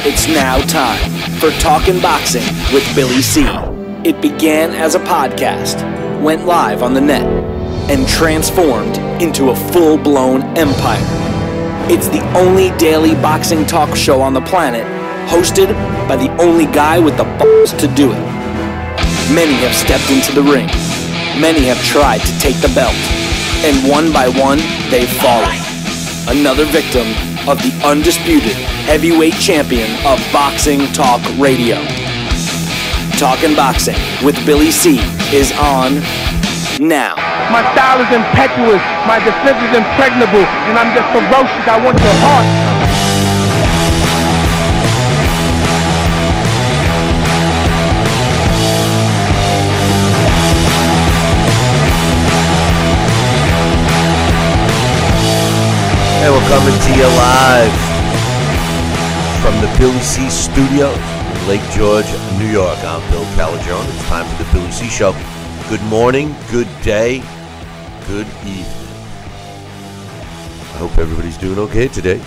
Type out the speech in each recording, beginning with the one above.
It's now time for Talkin' Boxing with Billy C. It began as a podcast, went live on the net, and transformed into a full-blown empire. It's the only daily boxing talk show on the planet, hosted by the only guy with the balls to do it. Many have stepped into the ring. Many have tried to take the belt. And one by one, they've fallen. Another victim of the undisputed heavyweight champion of Boxing Talk Radio. Talkin' Boxing with Billy C is on now. My style is impetuous, my defense is impregnable, and I'm just ferocious. I want your heart. And we're coming to you live from the Billy C Studios in Lake George, New York. I'm Bill Calagione. It's time for the Billy C Show. Good morning, good day, good evening. I hope everybody's doing okay today.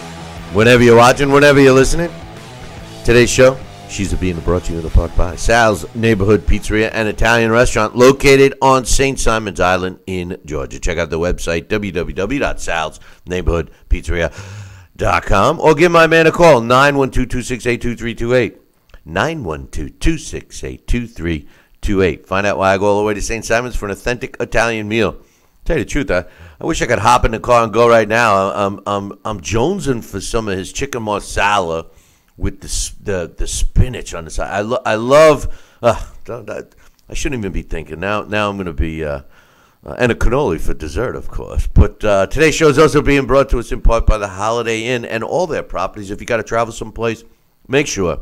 Whenever you're watching, whenever you're listening. Today's show, she's being brought to you in the part by Sal's Neighborhood Pizzeria and Italian Restaurant located on St. Simon's Island in Georgia. Check out the website, www.salsneighborhoodpizzeria.com, or give my man a call, 912-268-2328. 912-268-2328. Find out why I go all the way to St. Simon's for an authentic Italian meal. Tell you the truth, I wish I could hop in the car and go right now. I'm jonesing for some of his chicken marsala with the spinach on the side. I love. I shouldn't even be thinking now. Now I'm going to be and a cannoli for dessert, of course. But today's show is also being brought to us in part by the Holiday Inn and all their properties. If you got to travel someplace, make sure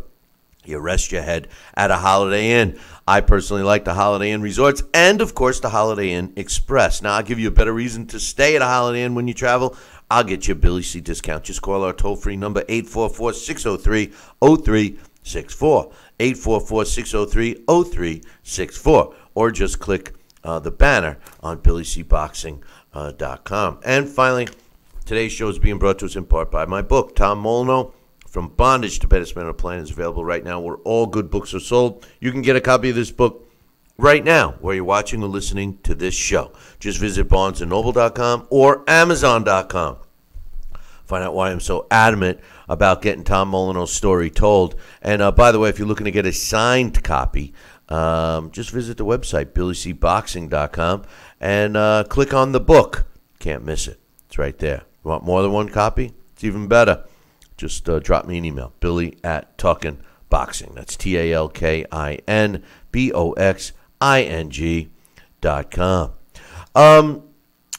you rest your head at a Holiday Inn. I personally like the Holiday Inn Resorts and, of course, the Holiday Inn Express. Now, I'll give you a better reason to stay at a Holiday Inn when you travel. I'll get you a Billy C discount. Just call our toll-free number, 844-603-0364. 844-603-0364. Or just click the banner on BillyCBoxing.com. And finally, today's show is being brought to us in part by my book, Tom Molineux, From Bondage to Baddest Man on the Planet, is available right now where all good books are sold. You can get a copy of this book right now where you're watching or listening to this show. Just visit BarnesandNoble.com or Amazon.com. Find out why I'm so adamant about getting Tom Molineux's story told. And by the way, if you're looking to get a signed copy, just visit the website, BillyCBoxing.com, and click on the book. Can't miss it. It's right there. You want more than one copy? It's even better. Just drop me an email, Billy@Talkin' Boxing. That's TalkinBoxing.com.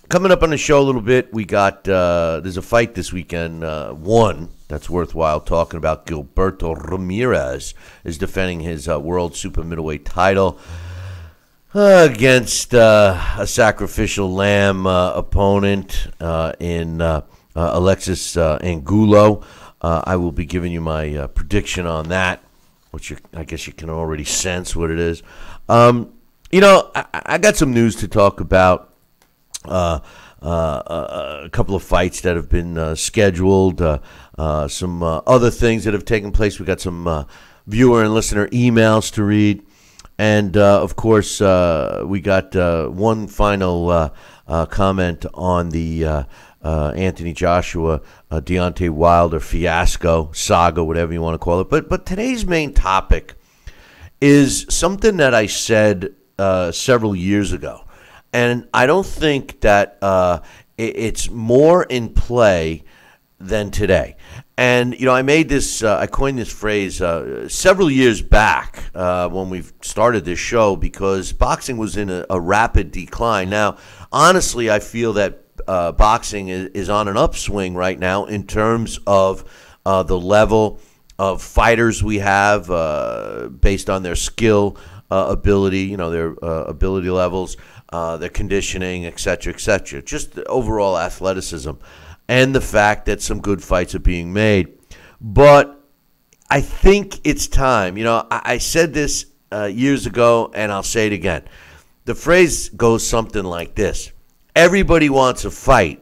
Coming up on the show a little bit, we got, there's a fight this weekend, one that's worthwhile talking about. Gilberto Ramirez is defending his world super middleweight title against a sacrificial lamb opponent in Alexis Angulo. I will be giving you my prediction on that, which I guess you can already sense what it is. I got some news to talk about. A couple of fights that have been scheduled, some other things that have taken place. We got some viewer and listener emails to read, and of course, we got one final comment on the Anthony Joshua, Deontay Wilder fiasco, saga, whatever you want to call it. But today's main topic is something that I said several years ago. And I don't think that it's more in play than today. And, I made this, I coined this phrase several years back when we started this show because boxing was in a rapid decline. Now, honestly, I feel that boxing is on an upswing right now in terms of the level of fighters we have based on their skill, ability, their ability levels. Their conditioning, et cetera, just the overall athleticism, and the fact that some good fights are being made. But I think it's time. I said this years ago, and I'll say it again. The phrase goes something like this: everybody wants a fight,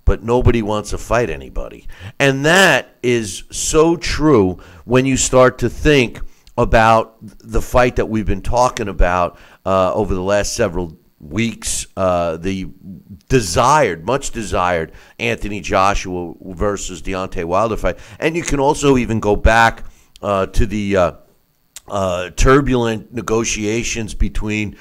but nobody wants to fight anybody. And that is so true when you start to think about the fight that we've been talking about over the last several weeks, the much desired Anthony Joshua versus Deontay Wilder fight. And you can also even go back to the turbulent negotiations between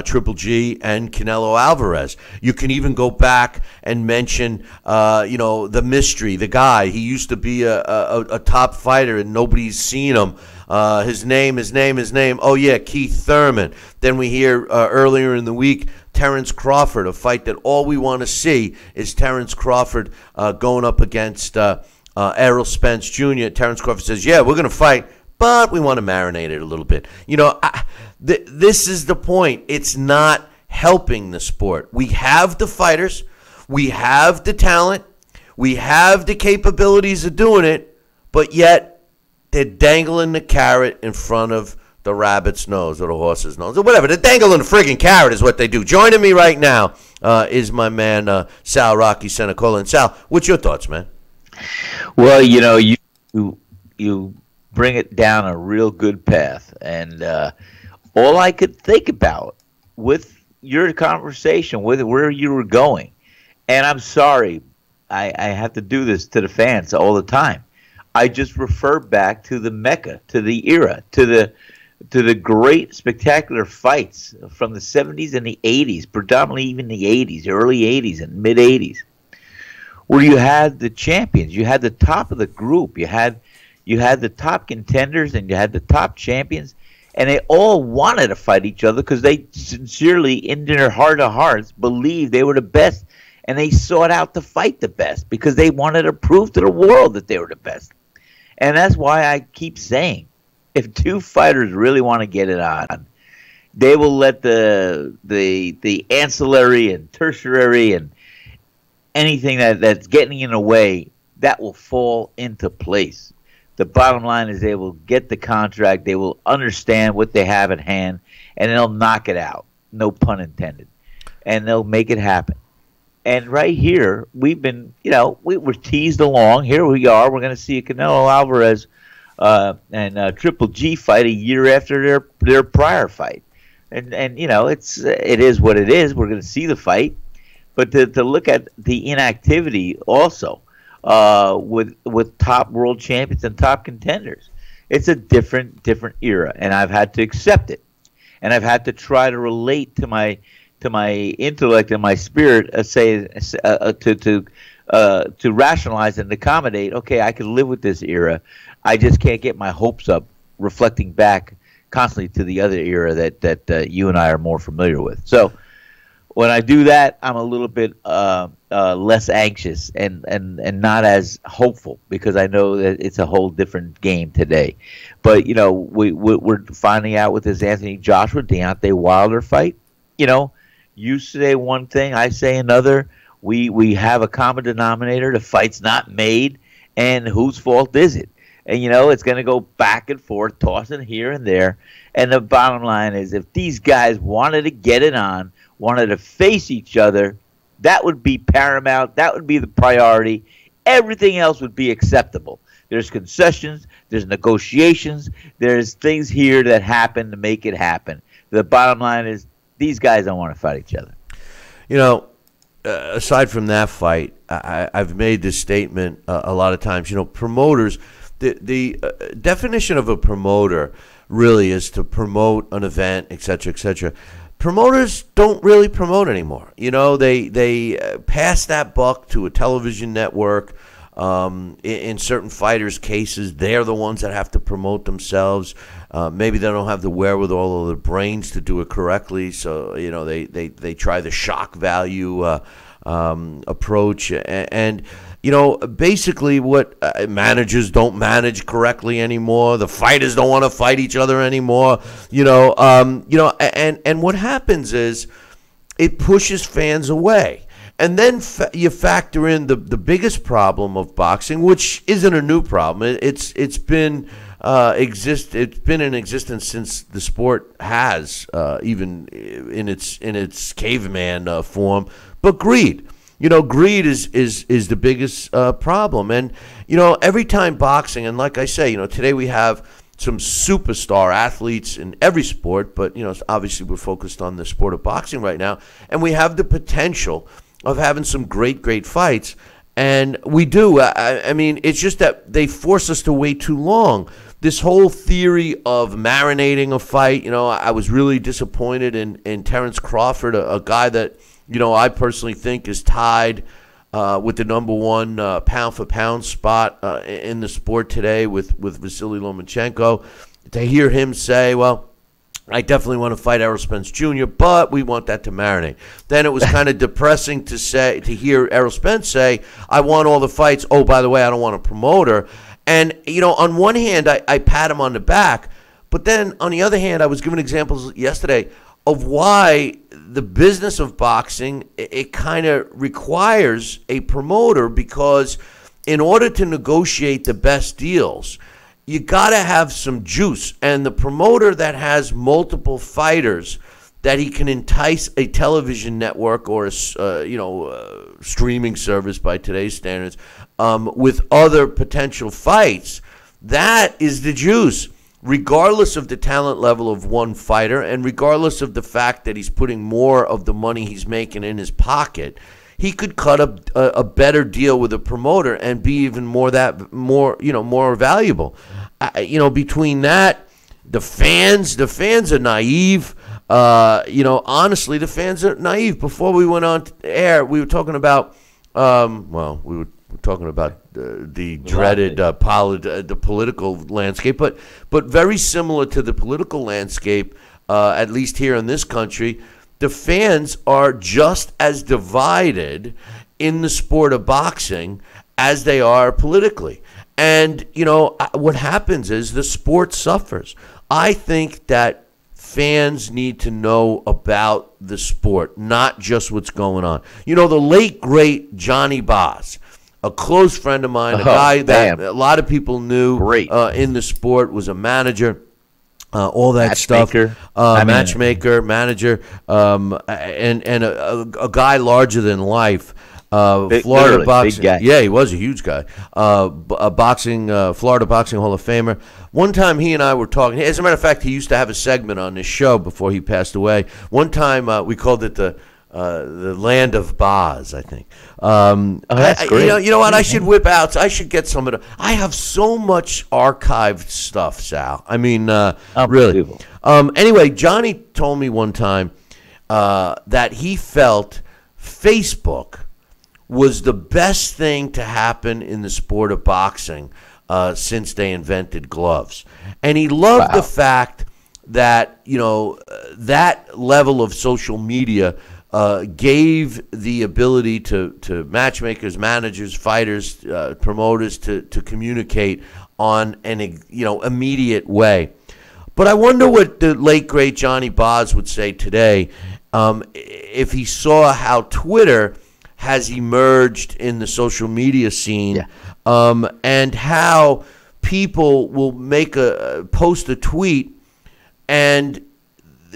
Triple G and Canelo Alvarez. You can even go back and mention, the mystery, the guy. He used to be a top fighter and nobody's seen him. His name. Oh, yeah, Keith Thurman. Then we hear earlier in the week, Terrence Crawford, a fight that all we want to see is Terrence Crawford going up against Errol Spence Jr. Terrence Crawford says, yeah, we're going to fight, but we want to marinate it a little bit. This is the point. It's not helping the sport. We have the fighters. We have the talent. We have the capabilities of doing it, but yet they're dangling the carrot in front of the rabbit's nose or the horse's nose or whatever. They're dangling the friggin' carrot is what they do. Joining me right now is my man Sal Rossi, Senecola. And Sal, what's your thoughts, man? Well, you bring it down a real good path, and all I could think about with your conversation, with where you were going, and I'm sorry, I have to do this to the fans all the time. I just refer back to the Mecca, to the era, to the great spectacular fights from the 70s and the 80s, predominantly even the 80s, early 80s and mid 80s, where you had the champions, you had the top of the group, you had the top contenders, and you had the top champions, and they all wanted to fight each other because they sincerely, in their heart of hearts, believed they were the best, and they sought out to fight the best because they wanted to prove to the world that they were the best. And that's why I keep saying, if two fighters really want to get it on, they will let the ancillary and tertiary and anything that's getting in the way, that will fall into place. The bottom line is they will get the contract, they will understand what they have at hand, and they'll knock it out. No pun intended. And they'll make it happen. And right here, we've been, we were teased along. Here we are. We're going to see a Canelo Alvarez and Triple G fight a year after their prior fight. And it is what it is. We're going to see the fight. But to look at the inactivity also, with top world champions and top contenders, it's a different era, and I've had to accept it, and I've had to try to relate to my intellect and my spirit, to rationalize and accommodate. Okay, I can live with this era. I just can't get my hopes up, reflecting back constantly to the other era that you and I are more familiar with. So when I do that, I'm a little bit less anxious and not as hopeful, because I know that it's a whole different game today. But we're finding out with this Anthony Joshua Deontay Wilder fight. You say one thing, I say another. We have a common denominator. The fight's not made, and whose fault is it? And it's going to go back and forth, tossing here and there. And the bottom line is, if these guys wanted to get it on, wanted to face each other, that would be paramount. That would be the priority. Everything else would be acceptable. There's concessions. There's negotiations. There's things here that happen to make it happen. The bottom line is, these guys don't want to fight each other. Aside from that fight, I've made this statement a lot of times. Promoters, the definition of a promoter really is to promote an event, et cetera, et cetera. Promoters don't really promote anymore. They pass that buck to a television network. In certain fighters' cases, they're the ones that have to promote themselves. Maybe they don't have the wherewithal or the brains to do it correctly, so they try the shock value approach. And basically, what managers don't manage correctly anymore. The fighters don't want to fight each other anymore. And what happens is it pushes fans away. And then you factor in the biggest problem of boxing, which isn't a new problem. It's been in existence since the sport has, even in its caveman form. But greed. greed is the biggest problem. And every time boxing, and like I say, today we have some superstar athletes in every sport, but obviously we're focused on the sport of boxing right now, and we have the potential of having some great fights, and we do. I mean, it's just that they force us to wait too long. This whole theory of marinating a fight, I was really disappointed in Terrence Crawford, a guy that I personally think is tied with the number one pound for pound spot in the sport today with Vasily Lomachenko. To hear him say, well, I definitely want to fight Errol Spence Jr., but we want that to marinate. Then it was kind of depressing to hear Errol Spence say, I want all the fights. Oh, by the way, I don't want a promoter. And, on one hand, I pat him on the back, but then on the other hand, I was given examples yesterday of why the business of boxing, it kind of requires a promoter, because in order to negotiate the best deals, you got to have some juice. And the promoter that has multiple fighters that he can entice a television network or a streaming service by today's standards with other potential fights, that is the juice. Regardless of the talent level of one fighter, and regardless of the fact that he's putting more of the money he's making in his pocket, he could cut a better deal with a promoter and be even more valuable. Between that, the fans are naive. Honestly, the fans are naive. Before we went on air, we were talking about we were talking about the dreaded the political landscape, but very similar to the political landscape, at least here in this country, the fans are just as divided in the sport of boxing as they are politically. And, what happens is the sport suffers. I think that fans need to know about the sport, not just what's going on. The late, great Johnny Boz, a close friend of mine, a guy that a lot of people knew in the sport, was a manager, all that matchmaker. Stuff. Matchmaker, manager, and a guy larger than life. Florida boxing. Big guy. Yeah, he was a huge guy. Florida Boxing Hall of Famer. One time he and I were talking. As a matter of fact, he used to have a segment on this show before he passed away. One time we called it the land of Boz, I think. That's great. You know what? I should whip out. I should get some of the. I have so much archived stuff, Sal. I mean, really. Anyway, Johnny told me one time that he felt Facebook was the best thing to happen in the sport of boxing since they invented gloves. And he loved the fact that, that level of social media gave the ability to matchmakers, managers, fighters, promoters to communicate on an immediate way. But I wonder what the late, great Johnny Boz would say today if he saw how Twitter has emerged in the social media scene, and how people will post a tweet, and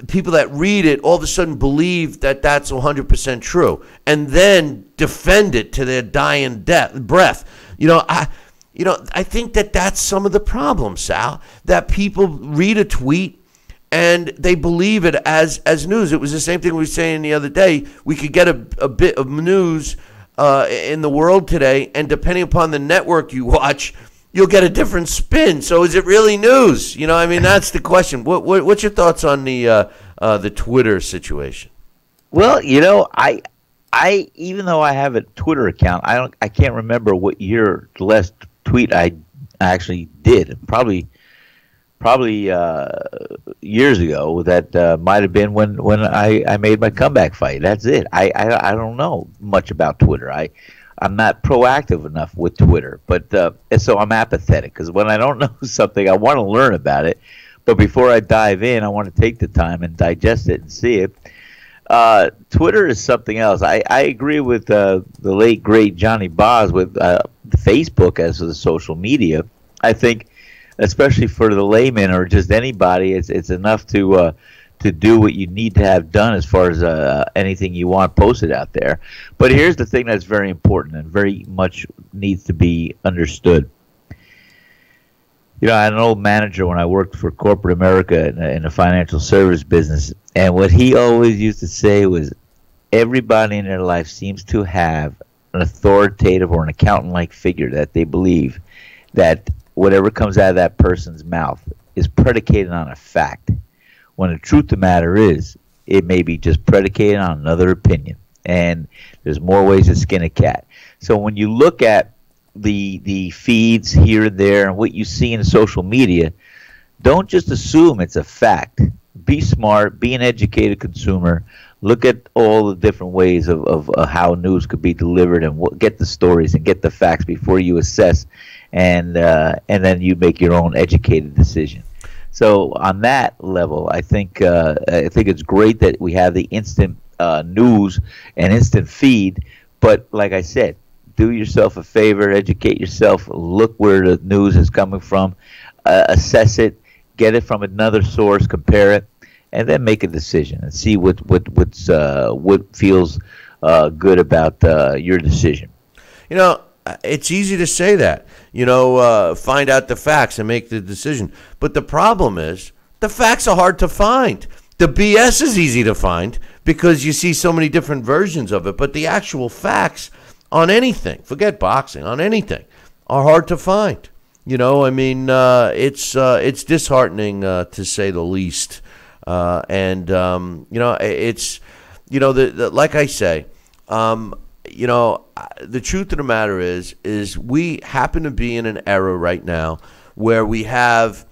people that read it all of a sudden believe that that's 100% true, and then defend it to their dying breath. I think that that's some of the problem, Sal, that people read a tweet and they believe it as news. It was the same thing we were saying the other day. We could get a bit of news in the world today, and depending upon the network you watch, you'll get a different spin. So is it really news? That's the question. What's your thoughts on the Twitter situation? Well, I even though I have a Twitter account, I can't remember what year the last tweet I actually did. Probably years ago. That might have been when I made my comeback fight. That's it. I don't know much about Twitter. I'm not proactive enough with Twitter, but so I'm apathetic, because when I don't know something, I want to learn about it. But before I dive in, I want to take the time and digest it and see it. Twitter is something else. I agree with the late, great Johnny Boz with Facebook as the social media. I think, especially for the layman or just anybody, it's enough to to do what you need to have done as far as anything you want posted out there. But here's the thing that's very important and very much needs to be understood. You know, I had an old manager when I worked for corporate America in the financial service business, and what he always used to say was, everybody in their life seems to have an authoritative or an accountant-like figure that they believe that whatever comes out of that person's mouth is predicated on a fact, when the truth of the matter is, it may be just predicated on another opinion, and there's more ways to skin a cat. So when you look at the feeds here and there and what you see in social media, don't just assume it's a fact. Be smart, be an educated consumer, look at all the different ways of how news could be delivered, and get the stories and get the facts before you assess, and then you make your own educated decision. So on that level, I think it's great that we have the instant news and instant feed, but like I said, do yourself a favor, educate yourself, look where the news is coming from, assess it, get it from another source, compare it, and then make a decision and see what feels good about your decision. You know, it's easy to say that. You know, find out the facts and make the decision. But the problem is, the facts are hard to find. The BS is easy to find because you see so many different versions of it. But the actual facts on anything, forget boxing, on anything, are hard to find. You know, I mean, it's disheartening to say the least. And you know, it's, you know, like I say, you know, the truth of the matter is we happen to be in an era right now where we have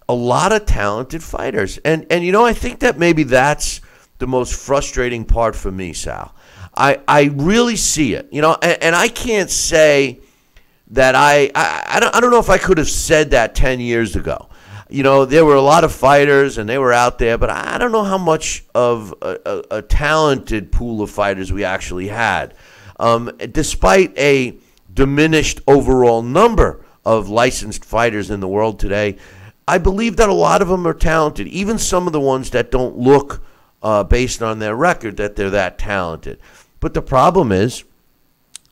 a lot of talented fighters. And you know, I think that maybe that's the most frustrating part for me, Sal. I really see it, you know, and I can't say that I don't know if I could have said that 10 years ago. You know, there were a lot of fighters and they were out there, but I don't know how much of a talented pool of fighters we actually had. Despite a diminished overall number of licensed fighters in the world today, I believe that a lot of them are talented, even some of the ones that don't look, based on their record, that they're that talented. But the problem is,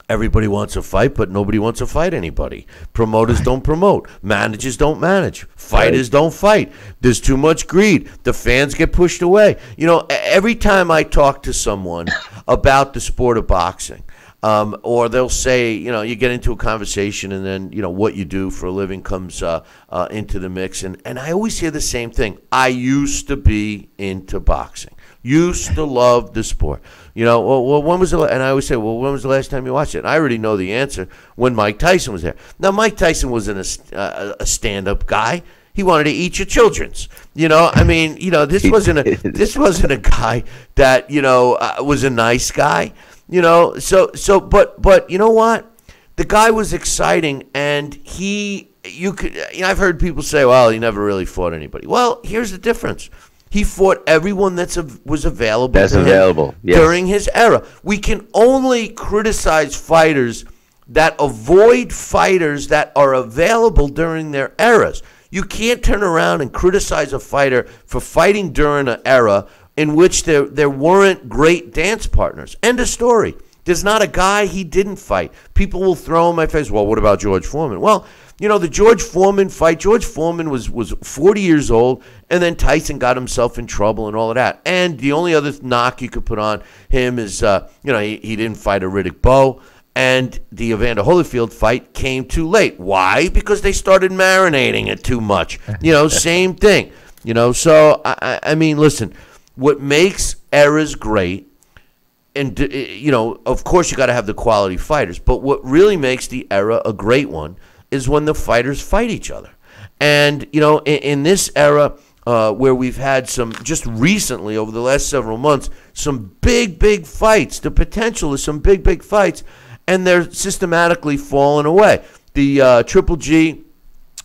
everybody wants a fight, but nobody wants to fight anybody. Promoters don't promote. Managers don't manage. Fighters don't fight. There's too much greed. The fans get pushed away. You know, every time I talk to someone about the sport of boxing, or they'll say, you know, you get into a conversation and then, you know, what you do for a living comes into the mix. And I always hear the same thing. I used to be into boxing. Used to love the sport. You know, well, when was the and I always say, well, when was the last time you watched it? And I already know the answer. When Mike Tyson was there. Now, Mike Tyson wasn't a stand-up guy. He wanted to eat your children's. You know, I mean, you know, this wasn't a guy that, you know, was a nice guy. You know, but you know what? The guy was exciting, and I've heard people say, well, he never really fought anybody. Well, here's the difference. He fought everyone was available. That's available, yes. During his era. We can only criticize fighters that avoid fighters that are available during their eras. You can't turn around and criticize a fighter for fighting during an era in which there weren't great dance partners. End of story. There's not a guy he didn't fight. People will throw in my face, well, what about George Foreman? Well, you know, the George Foreman fight, George Foreman was 40 years old, and then Tyson got himself in trouble and all of that. And the only other knock you could put on him is, you know, he didn't fight a Riddick Bowe, and the Evander Holyfield fight came too late. Why? Because they started marinating it too much. You know, same thing. You know, so, I mean, listen, what makes eras great, and, you know, of course you got to have the quality fighters, but what really makes the era a great one is when the fighters fight each other. And, you know, in this era where we've had some, just recently over the last several months, some big fights, the potential is some big fights, and they're systematically falling away. The Triple G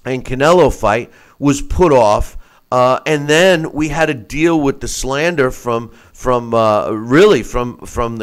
and Canelo fight was put off, and then we had to deal with the slander from the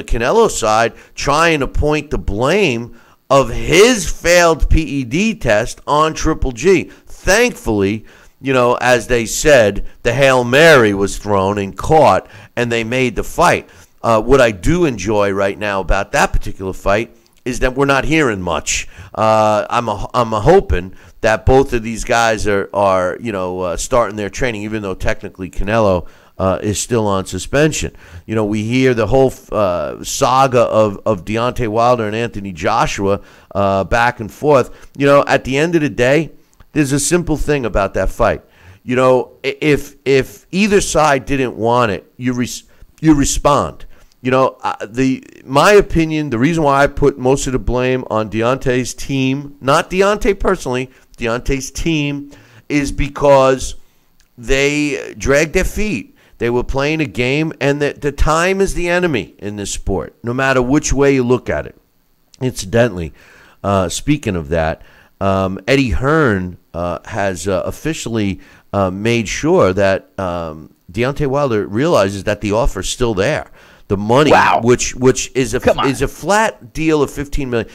Canelo side, trying to point the blame of his failed PED test on Triple G. Thankfully, as they said, the Hail Mary was thrown and caught, and they made the fight. What I do enjoy right now about that particular fight is that we're not hearing much. I'm hoping that both of these guys are starting their training, even though technically Canelo is still on suspension. We hear the whole saga of Deontay Wilder and Anthony Joshua back and forth. At the end of the day, there's a simple thing about that fight. If either side didn't want it, you respond. My opinion, the reason why I put most of the blame on Deontay's team, not Deontay personally, Deontay's team, is because they dragged their feet. They were playing a game, and the time is the enemy in this sport, no matter which way you look at it. Incidentally, speaking of that, Eddie Hearn has officially made sure that Deontay Wilder realizes that the offer is still there. The money, which is a flat deal of $15 million.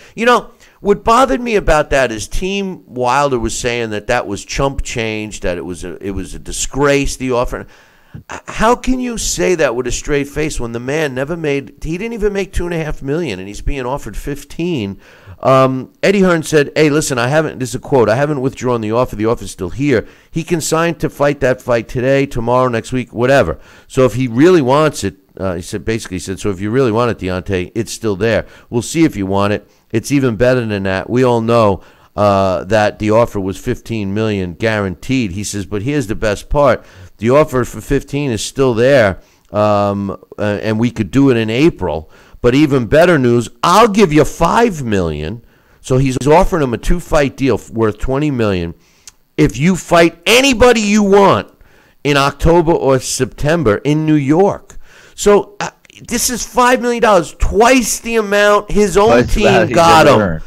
What bothered me about that is Team Wilder was saying that was chump change, that it was a disgrace, the offer. How can you say that with a straight face when the man he didn't even make $2.5 million, and he's being offered 15? Eddie Hearn said, "Hey, listen, this is a quote, I haven't withdrawn the offer. The offer's still here. He can sign to fight that fight today, tomorrow, next week, whatever. So if he really wants it," he said, "so if you really want it, Deontay, it's still there. We'll see if you want it. It's even better than that. We all know that the offer was $15 million guaranteed." He says, "But here's the best part. The offer for 15 is still there, and we could do it in April. But even better news, I'll give you $5 million." So he's offering him a 2-fight deal worth $20 million if you fight anybody you want in October or September in New York. So this is $5 million, twice the amount his own team got him.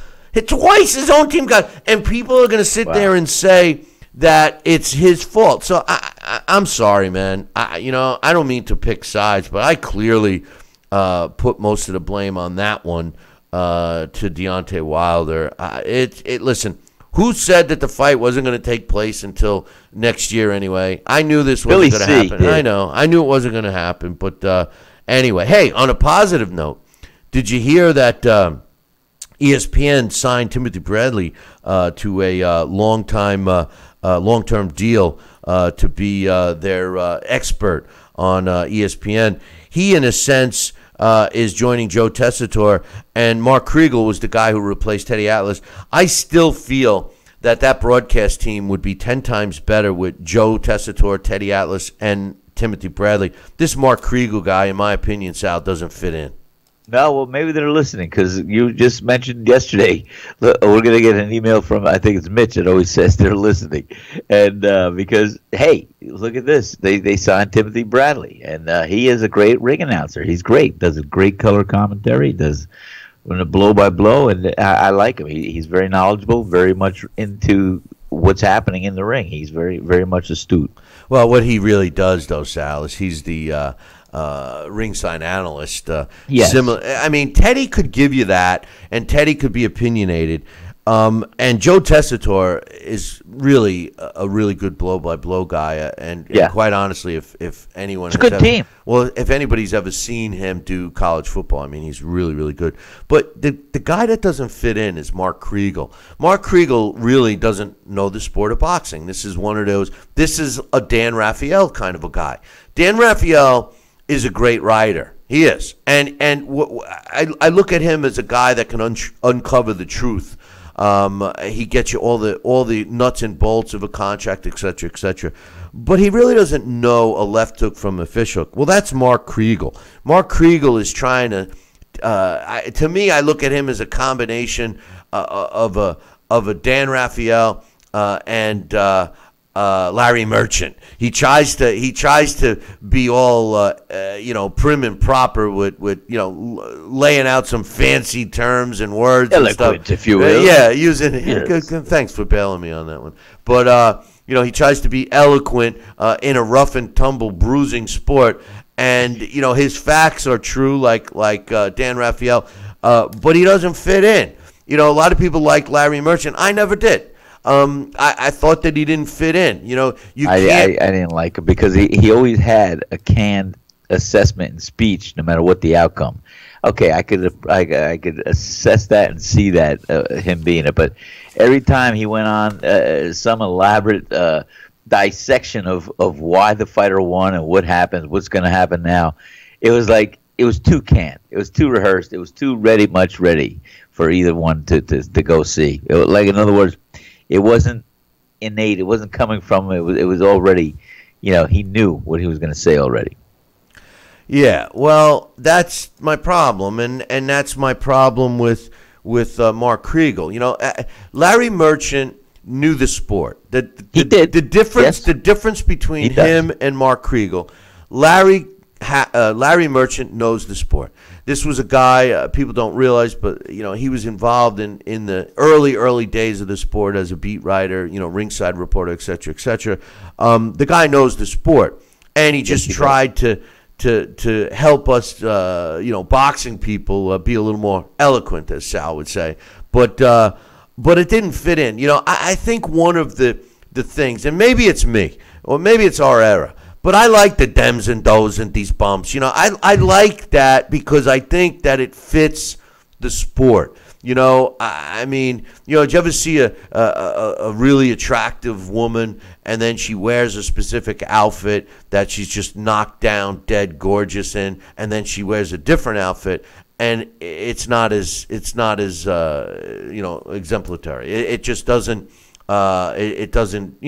Twice his own team got him. And people are going to sit there and say that it's his fault. So I'm sorry, man. I don't mean to pick sides, but I clearly put most of the blame on that one to Deontay Wilder. Listen, who said that the fight wasn't going to take place until next year anyway? I knew this wasn't going to happen. Did. I know. I knew it wasn't going to happen. But anyway, hey, on a positive note, did you hear that ESPN signed Timothy Bradley to a long-term deal to be their expert on ESPN? He, in a sense, is joining Joe Tessitore, and Mark Kriegel was the guy who replaced Teddy Atlas. I still feel that broadcast team would be 10 times better with Joe Tessitore, Teddy Atlas, and Timothy Bradley. This Mark Kriegel guy, in my opinion, Sal, doesn't fit in. No, well, maybe they're listening because you just mentioned yesterday. We're going to get an email from, I think it's Mitch, that always says they're listening. And because, hey, look at this. They signed Timothy Bradley, and he is a great ring announcer. He's great. Does a great color commentary. Does a blow-by-blow, and I like him. He's very knowledgeable, very much into what's happening in the ring. He's very, very much astute. Well, what he really does, though, Sal, is he's the ringside analyst. Yes. Similar. I mean, Teddy could give you that, and Teddy could be opinionated. And Joe Tessitore is really a really good blow-by-blow guy, and quite honestly, if anyone, it's a good team. Well, if anybody's ever seen him do college football, I mean, he's really, really good. But the guy that doesn't fit in is Mark Kriegel. Mark Kriegel really doesn't know the sport of boxing. This is one of those. This is a Dan Raphael kind of a guy. Dan Raphael is a great writer. He is, and I look at him as a guy that can uncover the truth. He gets you all the nuts and bolts of a contract, et cetera, et cetera. But he really doesn't know a left hook from a fish hook. Well, that's Mark Kriegel. Mark Kriegel is trying to. To me, I look at him as a combination of a Dan Raphael and Larry Merchant. He tries to be all prim and proper with laying out some fancy terms and words eloquent, and stuff. If you will. Using. Yes. Thanks for bailing me on that one. But he tries to be eloquent in a rough and tumble, bruising sport, and his facts are true, like Dan Raphael, but he doesn't fit in. A lot of people like Larry Merchant. I never did. I thought that he didn't fit in. You I can't. didn't like him because he always had a canned assessment and speech, no matter what the outcome. Okay, I could assess that and see that him being it, but every time he went on some elaborate dissection of why the fighter won and what happens, what's going to happen now, it was like it was too canned, it was too rehearsed, it was too much ready for either one to go see. Like, in other words, it wasn't innate, it wasn't coming from him. It was already, he knew what he was going to say already. Yeah, well, that's my problem, and that's my problem with Mark Kriegel. Larry Merchant knew the sport. He did. The difference between him and Mark Kriegel, Larry Merchant knows the sport. This was a guy people don't realize, but he was involved in the early days of the sport as a beat writer, ringside reporter, et cetera, et cetera. The guy knows the sport, and he just tried to help us, boxing people be a little more eloquent, as Sal would say. But it didn't fit in. I think one of the things, and maybe it's me, or maybe it's our era, but I like the dems and does and these bumps. I like that because I think that it fits the sport. I mean, did you ever see a really attractive woman and then she wears a specific outfit that she's just knocked down, dead gorgeous in, and then she wears a different outfit and it's not as exemplary. It just doesn't. It doesn't.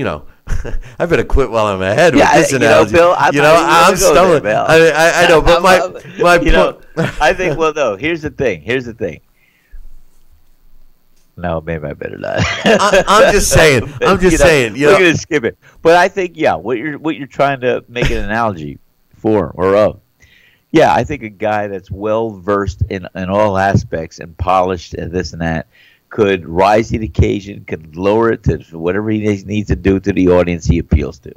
I better quit while I'm ahead with this analogy. Bill, I'm stumbling. I know, but my point. I think. Well, no. Here's the thing. No, maybe I better not. I'm just saying. We're gonna skip it. But I think, what you're trying to make an analogy for or of. Yeah, I think a guy that's well versed in all aspects and polished and this and that could rise to the occasion, could lower it to whatever he needs to do to the audience he appeals to.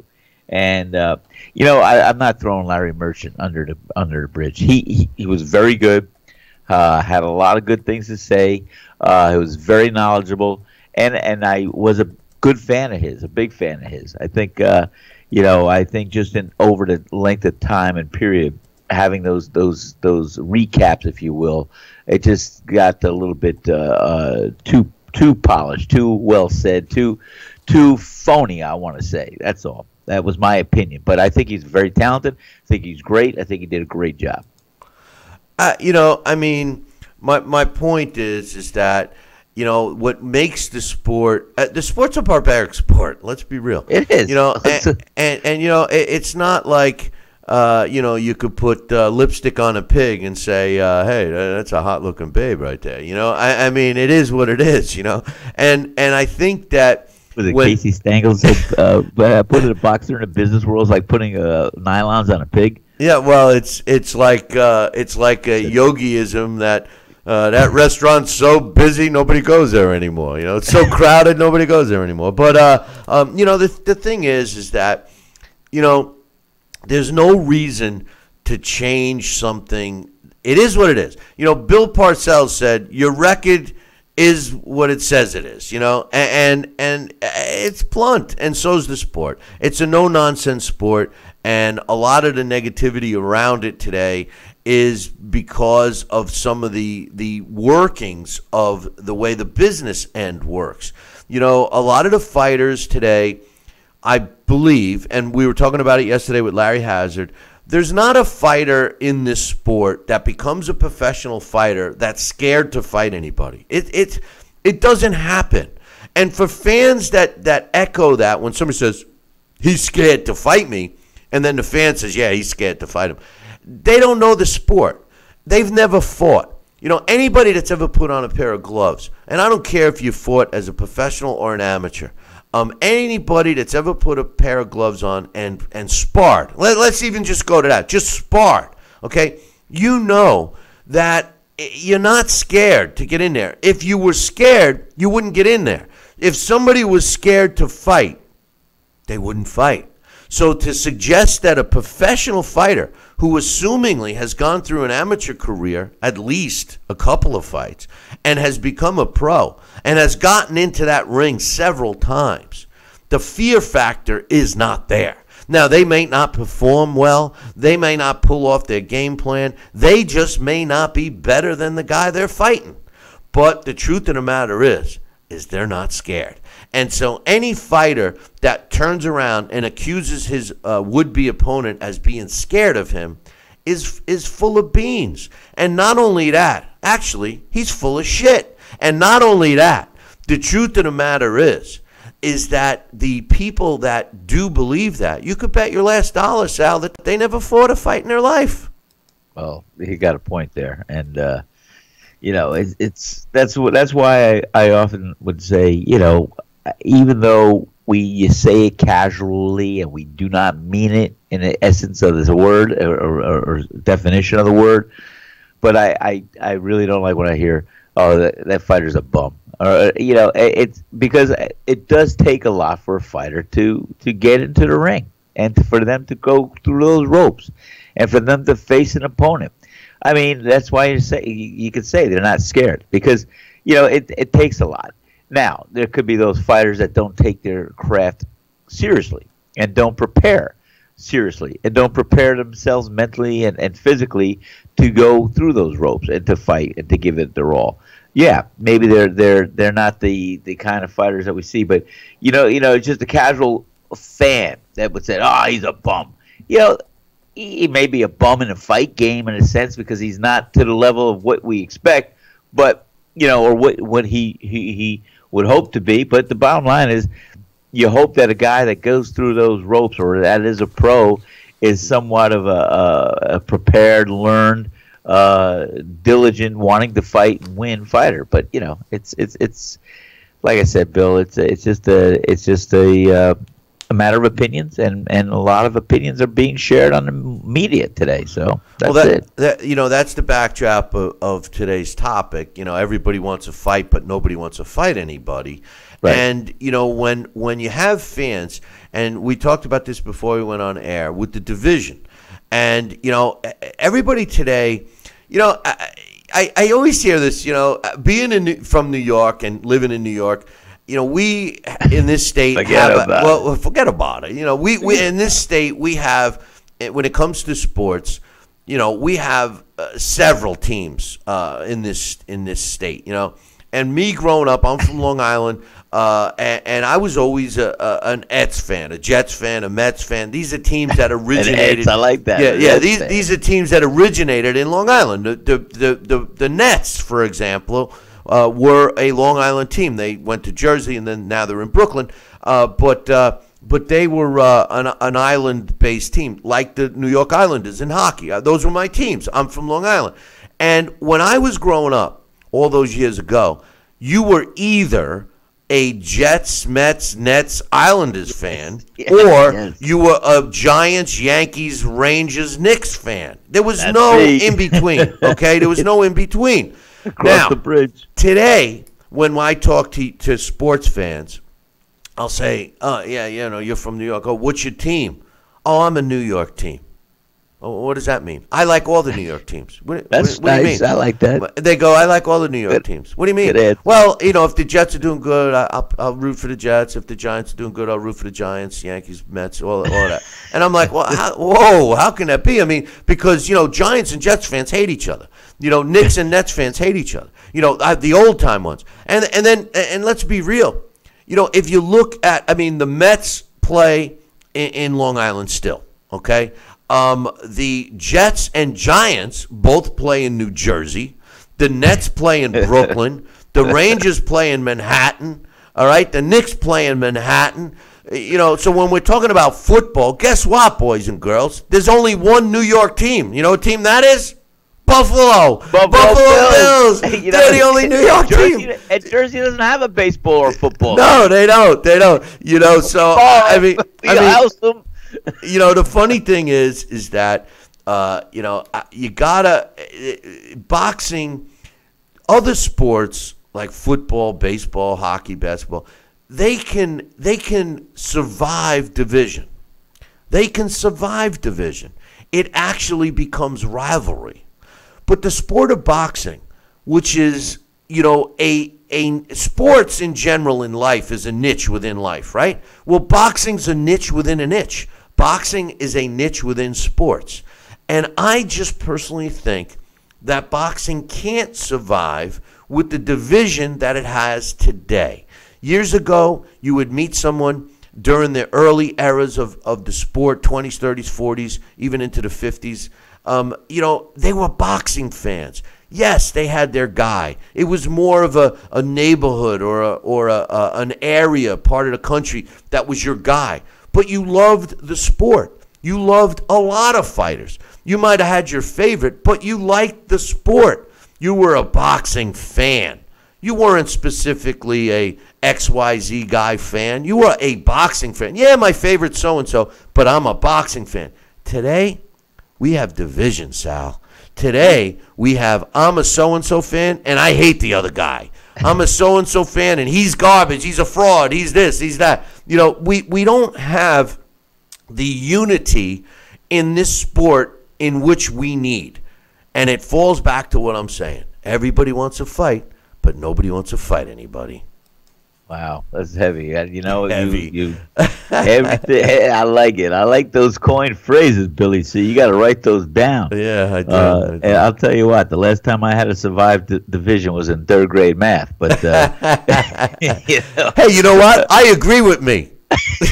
And I'm not throwing Larry Merchant under the bridge. He was very good. Had a lot of good things to say. He was very knowledgeable, and I was a good fan of his, a big fan of his. I think I think just over the length of time and period, having those recaps, if you will, it just got a little bit too polished, too well said, too phony, I want to say. That's all. That was my opinion. But I think he's very talented. I think he's great. I think he did a great job. I mean, my point is that, what makes the sport's a barbaric sport. Let's be real. It is. It's not like, you could put lipstick on a pig and say, hey, that's a hot looking babe right there. I mean, it is what it is, and I think that. Was it Casey Stengel said, putting a boxer in the business world is like putting nylons on a pig? Yeah, well, it's like a yogiism that that restaurant's so busy nobody goes there anymore. It's so crowded nobody goes there anymore. But the thing is that there's no reason to change something. It is what it is. Bill Parcells said your record is what it says it is, and it's blunt, and so's the sport. It's a no-nonsense sport, and a lot of the negativity around it today is because of some of the workings of the way the business end works. A lot of the fighters today, I believe, and we were talking about it yesterday with Larry Hazard, there's not a fighter in this sport that becomes a professional fighter that's scared to fight anybody. It doesn't happen. And for fans that echo that when somebody says, he's scared to fight me, and then the fan says, yeah, he's scared to fight him, they don't know the sport. They've never fought. Anybody that's ever put on a pair of gloves, and I don't care if you fought as a professional or an amateur, anybody that's ever put a pair of gloves on and sparred, let's even just go to that, just sparred, okay? That you're not scared to get in there. If you were scared, you wouldn't get in there. If somebody was scared to fight, they wouldn't fight. So to suggest that a professional fighter who assumingly has gone through an amateur career, at least a couple of fights, and has become a pro and has gotten into that ring several times, the fear factor is not there. Now, they may not perform well. They may not pull off their game plan. They just may not be better than the guy they're fighting. But the truth of the matter is they're not scared. And so any fighter that turns around and accuses his would-be opponent as being scared of him is full of beans. And not only that, actually, he's full of shit. And not only that, the truth of the matter is that the people that do believe that, you could bet your last dollar, Sal, that they never fought a fight in their life. Well, he got a point there, and that's why I often would say, even though you say it casually and we do not mean it in the essence of the word or definition of the word, but I really don't like when I hear, oh, that fighter's a bum. It's because it does take a lot for a fighter to get into the ring and for them to go through those ropes and for them to face an opponent. I mean, that's why you could say they're not scared because, it takes a lot. Now, there could be those fighters that don't take their craft seriously and don't prepare seriously and don't prepare themselves mentally and physically to go through those ropes and to fight and to give it their all. Yeah, maybe they're not the kind of fighters that we see, but it's just a casual fan that would say, "Oh, he's a bum." He may be a bum in a fight game in a sense because he's not to the level of what we expect, but or what he would hope to be. But the bottom line is, you hope that a guy that goes through those ropes or that is a pro is somewhat of a prepared, learned, diligent, wanting to fight and win fighter. But it's like I said, Bill. It's just a matter of opinions, and a lot of opinions are being shared on the media today. So that's it. That's the backdrop of today's topic. Everybody wants a fight, but nobody wants to fight anybody. Right. And when you have fans, and we talked about this before we went on air with the division, and everybody today. I always hear this, being from New York and living in New York, we in this state forget about it. We in this state, we have, when it comes to sports, we have several teams in this state, And me growing up, I'm from Long Island, and I was always an Ets fan, a Jets fan, a Mets fan. These are teams that originated. I like that. Yeah. These are teams that originated in Long Island. The Nets, for example, were a Long Island team. They went to Jersey, and then now they're in Brooklyn. But they were an island-based team, like the New York Islanders in hockey. Those were my teams. I'm from Long Island, and when I was growing up, all those years ago, you were either a Jets, Mets, Nets, Islanders fan, or you were a Giants, Yankees, Rangers, Knicks fan. There was no in between. Okay, there was no in between. Across the bridge. Today, when I talk to sports fans, I'll say, "Oh yeah, you're from New York. Oh, what's your team? Oh, I'm a New York team. Oh, what does that mean? I like all the New York teams. What nice. do you mean? I like that. They go, I like all the New York teams. What do you mean? Well, if the Jets are doing good, I'll root for the Jets. If the Giants are doing good, I'll root for the Giants, Yankees, Mets, all that. And I'm like, well, how can that be? I mean, because, Giants and Jets fans hate each other. Knicks and Nets fans hate each other. The old-time ones. And let's be real. If you look at, the Mets play in Long Island still, okay? The Jets and Giants both play in New Jersey. The Nets play in Brooklyn. The Rangers play in Manhattan. All right, the Knicks play in Manhattan. So when we're talking about football, guess what, boys and girls? There's only one New York team. You know what team that is? Buffalo Bills. They're the only New York team. And Jersey doesn't have a baseball or football. No, they don't. So the funny thing is that you gotta boxing, other sports like football, baseball, hockey, basketball, they can survive division. They can survive division. It actually becomes rivalry. But the sport of boxing, which is, a sports in general in life is a niche within life, right? Well, boxing's a niche within a niche. Boxing is a niche within sports. And I just personally think that boxing can't survive with the division that it has today. Years ago, you would meet someone during the early eras of the sport, 20s, 30s, 40s, even into the 50s. They were boxing fans. Yes, they had their guy. It was more of a neighborhood or an area, part of the country that was your guy. But you loved the sport. You loved a lot of fighters. You might have had your favorite, but you liked the sport. You were a boxing fan. You weren't specifically a XYZ guy fan. You were a boxing fan. Yeah, my favorite so-and-so, but I'm a boxing fan. Today, we have division, Sal. Today, we have, I'm a so-and-so fan, and I hate the other guy. I'm a so-and-so fan, and he's garbage. He's a fraud. He's this. He's that. We don't have the unity in this sport in which we need. And it falls back to what I'm saying. Everybody wants to fight, but nobody wants to fight anybody. Wow, that's heavy. Heavy. You everything. I like it. I like those coined phrases, Billy C. You got to write those down. Yeah, I do. And I'll tell you what. The last time I had to survive division was in third grade math. But hey, you know what? I agree with me.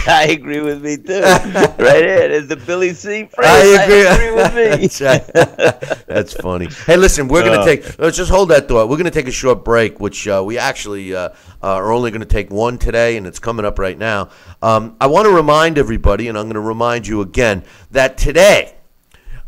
I agree with me too. Right here, there's the Billy C. phrase. I agree with me. That's funny. Hey, listen, we're going to let's just hold that thought. We're going to take a short break, which we actually are only going to take one today, and it's coming up right now. I want to remind everybody, and I'm going to remind you again, that today,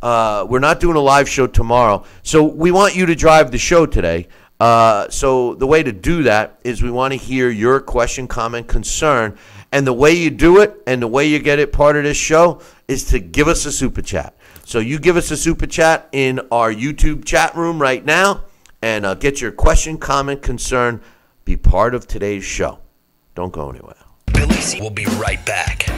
we're not doing a live show tomorrow, so we want you to drive the show today. So the way to do that is we want to hear your question, comment, concern. And the way you do it and the way you get it part of this show is to give us a super chat. So you give us a super chat in our YouTube chat room right now and get your question, comment, concern, be part of today's show. Don't go anywhere. Billy C will be right back.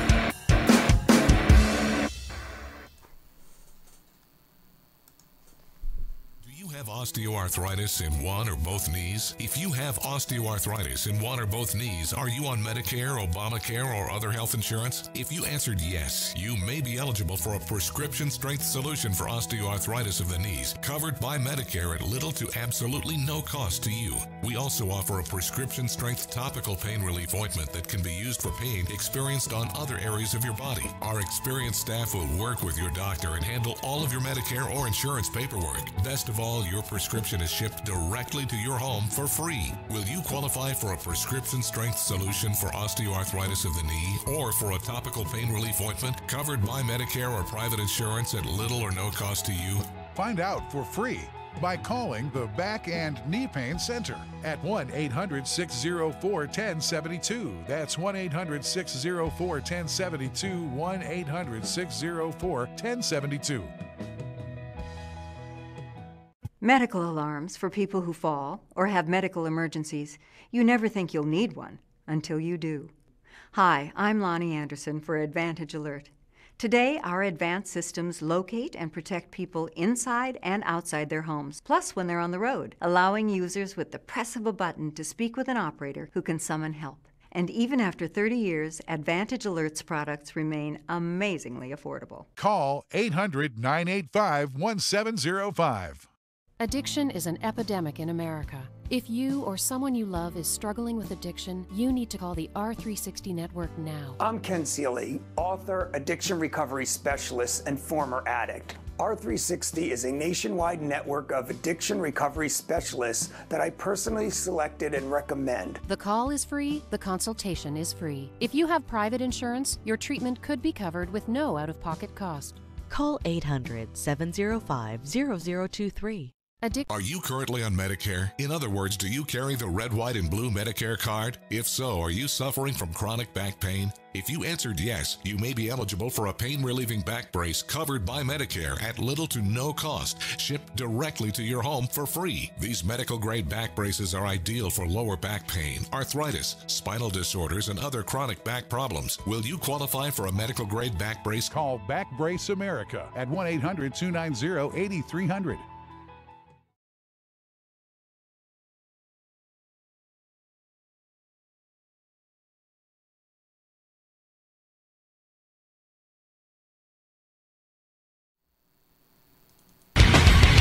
Have osteoarthritis in one or both knees? If you have osteoarthritis in one or both knees, are you on Medicare, Obamacare, or other health insurance? If you answered yes, you may be eligible for a prescription strength solution for osteoarthritis of the knees, covered by Medicare at little to absolutely no cost to you. We also offer a prescription strength topical pain relief ointment that can be used for pain experienced on other areas of your body. Our experienced staff will work with your doctor and handle all of your Medicare or insurance paperwork. Best of all, your prescription is shipped directly to your home for free. Will you qualify for a prescription strength solution for osteoarthritis of the knee or for a topical pain relief ointment covered by Medicare or private insurance at little or no cost to you? Find out for free by calling the Back and Knee Pain Center at 1-800-604-1072. That's 1-800-604-1072, 1-800-604-1072. Medical alarms for people who fall or have medical emergencies. You never think you'll need one until you do. Hi, I'm Lonnie Anderson for Advantage Alert. Today, our advanced systems locate and protect people inside and outside their homes, plus when they're on the road, allowing users with the press of a button to speak with an operator who can summon help. And even after 30 years, Advantage Alert's products remain amazingly affordable. Call 800-985-1705. Addiction is an epidemic in America. If you or someone you love is struggling with addiction, you need to call the R360 Network now. I'm Ken Seeley, author, addiction recovery specialist, and former addict. R360 is a nationwide network of addiction recovery specialists that I personally selected and recommend. The call is free, the consultation is free. If you have private insurance, your treatment could be covered with no out-of-pocket cost. Call 800-705-0023. Are you currently on Medicare? In other words, do you carry the red, white, and blue Medicare card? If so, are you suffering from chronic back pain? If you answered yes, you may be eligible for a pain-relieving back brace covered by Medicare at little to no cost, shipped directly to your home for free. These medical-grade back braces are ideal for lower back pain, arthritis, spinal disorders, and other chronic back problems. Will you qualify for a medical-grade back brace? Call Back Brace America at 1-800-290-8300.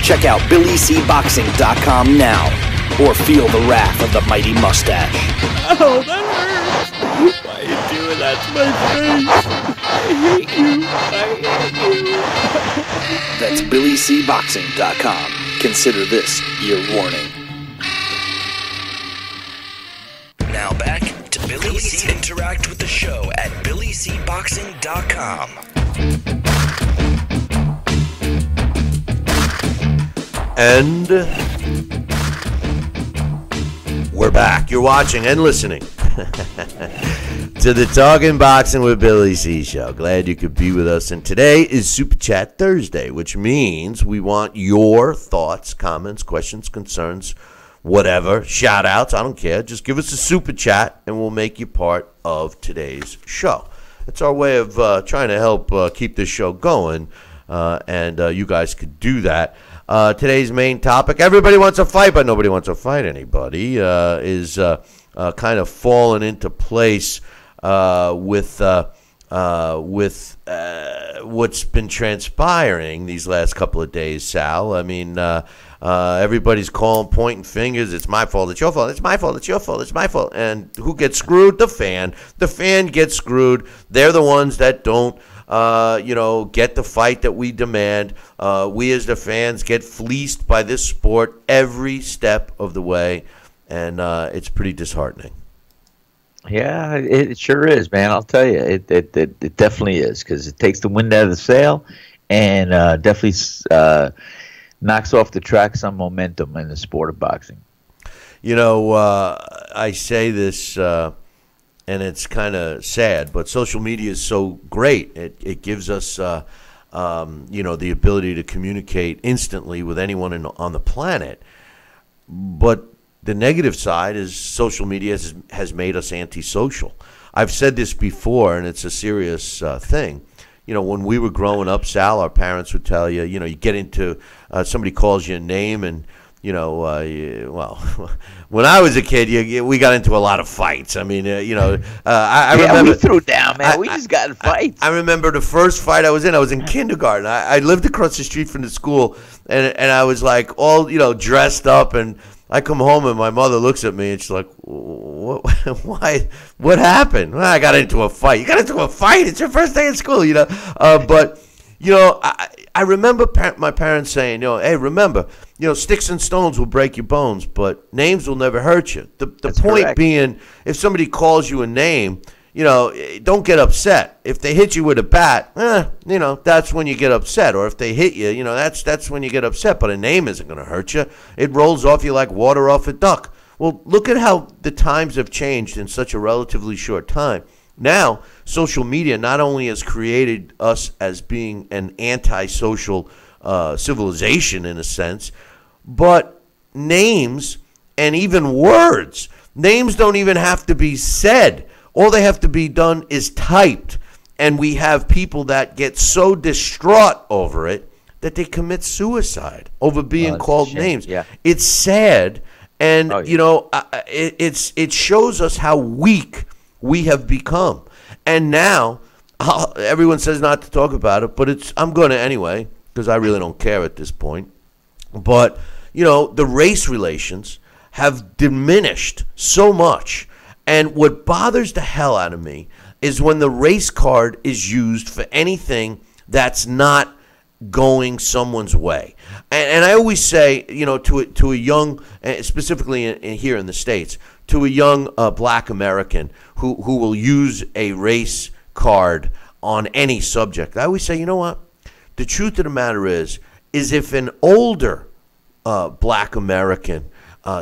Check out BillyCBoxing.com now, or feel the wrath of the mighty mustache. Oh, that hurts! Why are you doing that to my face? I hate you! That's BillyCBoxing.com. Consider this your warning. Now back to Billy C. Interact with the show at BillyCBoxing.com. And we're back. You're watching and listening to the Talking Boxing with Billy C show. Glad you could be with us. And today is Super Chat Thursday, which means we want your thoughts, comments, questions, concerns, whatever, shout outs. I don't care. Just give us a Super Chat and we'll make you part of today's show. It's our way of trying to help keep this show going, and you guys could do that. Today's main topic, everybody wants a fight, but nobody wants to fight anybody, is kind of fallen into place with what's been transpiring these last couple of days, Sal. I mean, everybody's pointing fingers. It's my fault. It's your fault. It's my fault. It's your fault. It's my fault. And who gets screwed? The fan. The fan gets screwed. They're the ones that don't get the fight that we demand. We as the fans get fleeced by this sport every step of the way, and it's pretty disheartening. Yeah, it sure is, man. I'll tell you, it definitely is, because it takes the wind out of the sail, and definitely knocks off the track some momentum in the sport of boxing. You know, I say this, and it's kind of sad, but social media is so great. It gives us, the ability to communicate instantly with anyone on the planet. But the negative side is social media has made us antisocial. I've said this before, and it's a serious thing. You know, when we were growing up, Sal, our parents would tell you, you get into, somebody calls you a name, and, when I was a kid, we got into a lot of fights. I mean, I remember. We threw down, man. We just got in fights. I remember the first fight I was in kindergarten. I lived across the street from the school, and I was like all, dressed up, and I come home and my mother looks at me and she's like, "What? Why? What happened?" Well, I got into a fight. You got into a fight? It's your first day in school, But I remember my parents saying, hey, remember, sticks and stones will break your bones, but names will never hurt you. The point correct. Being, if somebody calls you a name, don't get upset. If they hit you with a bat, that's when you get upset. Or if they hit you, that's when you get upset. But a name isn't going to hurt you. It rolls off you like water off a duck. Well, look at how the times have changed in such a relatively short time. Now, social media not only has created us as being an antisocial civilization in a sense, but names and even words. Names don't even have to be said. All they have to be done is typed. And we have people that get so distraught over it that they commit suicide over being called names. Yeah. It's sad. And, it shows us how weak we have become. And now, everyone says not to talk about it, but I'm going to anyway, because I really don't care at this point. But, the race relations have diminished so much. And what bothers the hell out of me is when the race card is used for anything that's not going someone's way. And I always say, to a young, specifically here in the States, to a young black American who will use a race card on any subject, I always say, you know what? The truth of the matter is if an older black American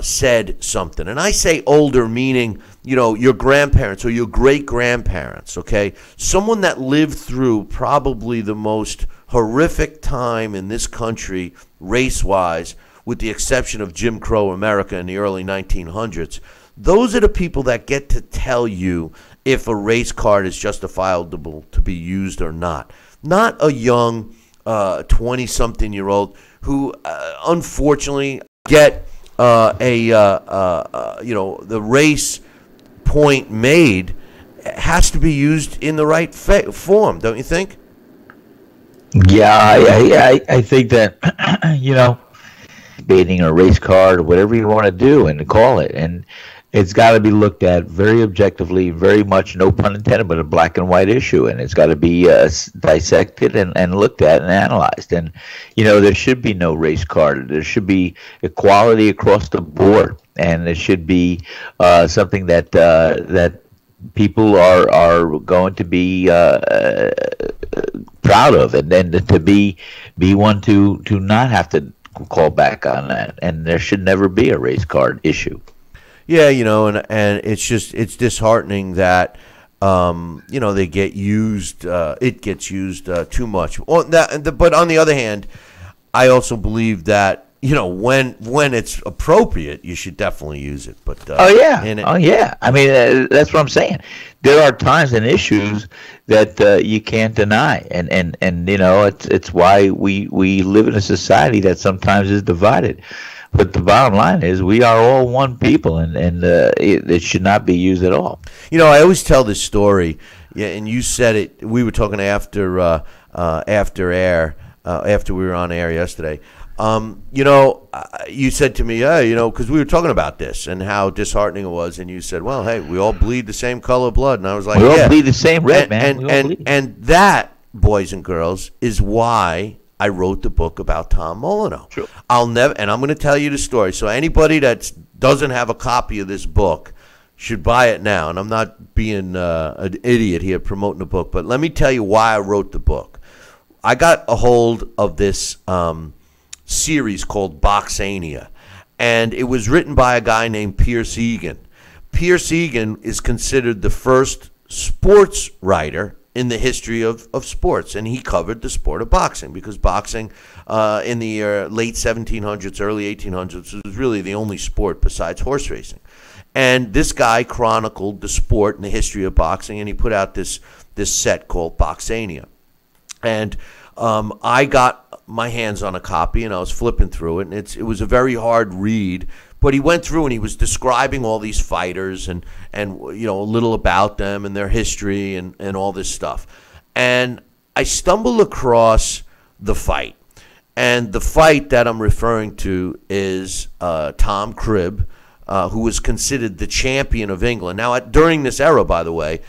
said something. And I say older meaning, your grandparents or your great-grandparents, okay? Someone that lived through probably the most horrific time in this country race-wise, with the exception of Jim Crow America in the early 1900s. Those are the people that get to tell you if a race card is justifiable to be used or not. Not a young 20-something-year-old who, unfortunately, get the race point made has to be used in the right form, don't you think? Yeah, I think that, debating a race card or whatever you want to do and call it, and it's got to be looked at very objectively, very much, no pun intended, but a black and white issue, and it's got to be dissected and looked at and analyzed. And there should be no race card. There should be equality across the board, and it should be something that people are going to be proud of, and then to be one to not have to call back on that. And there should never be a race card issue. Yeah, and it's disheartening that they get used. It gets used too much. But on the other hand, I also believe that when it's appropriate, you should definitely use it. But oh yeah. I mean, that's what I'm saying. There are times and issues that you can't deny, and it's why we live in a society that sometimes is divided. But the bottom line is we are all one people, and it should not be used at all. I always tell this story, and you said it. We were talking after air, after we were on air yesterday. You said to me, because we were talking about this and how disheartening it was, and you said, well, hey, we all bleed the same color of blood. And I was like, we all bleed the same red, man. And that, boys and girls, is why I wrote the book about Tom Molineux. Sure. I'm going to tell you the story. So anybody that doesn't have a copy of this book should buy it now. And I'm not being an idiot here promoting the book, but let me tell you why I wrote the book. I got a hold of this series called Boxania, and it was written by a guy named Pierce Egan. Pierce Egan is considered the first sports writer in the history of sports, and he covered the sport of boxing, because boxing in the late 1700s, early 1800s was really the only sport besides horse racing. And this guy chronicled the sport and the history of boxing, and he put out this set called Boxania. And I got my hands on a copy, and I was flipping through it, and it was a very hard read. But he went through and he was describing all these fighters and a little about them and their history and all this stuff. And I stumbled across the fight. And the fight that I'm referring to is Tom Cribb, who was considered the champion of England. Now, during this era, by the way,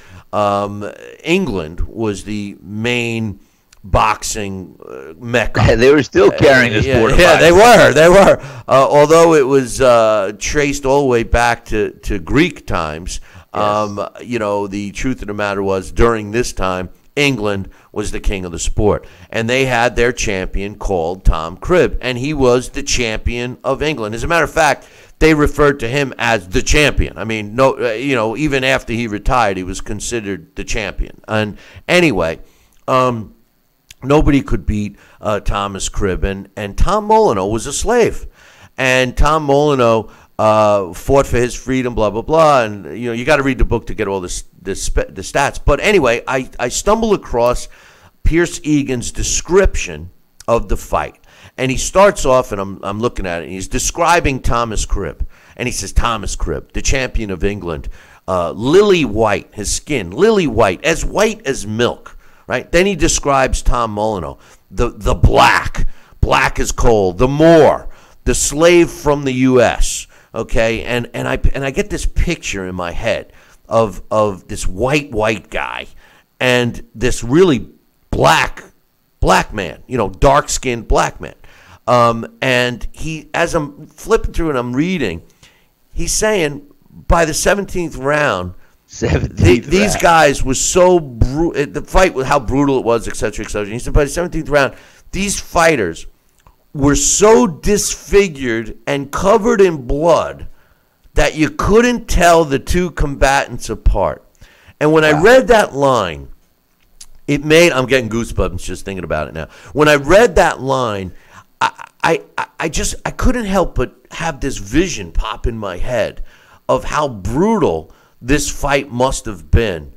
England was the main boxing mecca. They were still carrying the sport of boxing. They were. Although it was traced all the way back to Greek times, yes. The truth of the matter was, during this time, England was the king of the sport. And they had their champion called Tom Cribb, and he was the champion of England. As a matter of fact, they referred to him as the champion. I mean, even after he retired, he was considered the champion. And anyway, nobody could beat Thomas Cribb, and Tom Molineux was a slave, and Tom Molineux fought for his freedom, blah blah blah, and you got to read the book to get all the stats. But anyway, I stumbled across Pierce Egan's description of the fight, and he starts off, and I'm looking at it, and he's describing Thomas Cribb, and he says, Thomas Cribb, the champion of England, lily white, his skin lily white as milk. Right. Then he describes Tom Molineux, the black as coal, the Moor, the slave from the U.S. Okay, and I get this picture in my head of this white guy and this really black man, dark skinned black man, and he, as I'm flipping through and I'm reading, he's saying by the 17th round. These guys were so brutal. The fight, with how brutal it was, etc., etc. He said by the 17th round, these fighters were so disfigured and covered in blood that you couldn't tell the two combatants apart. And when I read that line, I'm getting goosebumps just thinking about it now. When I read that line, I couldn't help but have this vision pop in my head of how brutal this fight must have been.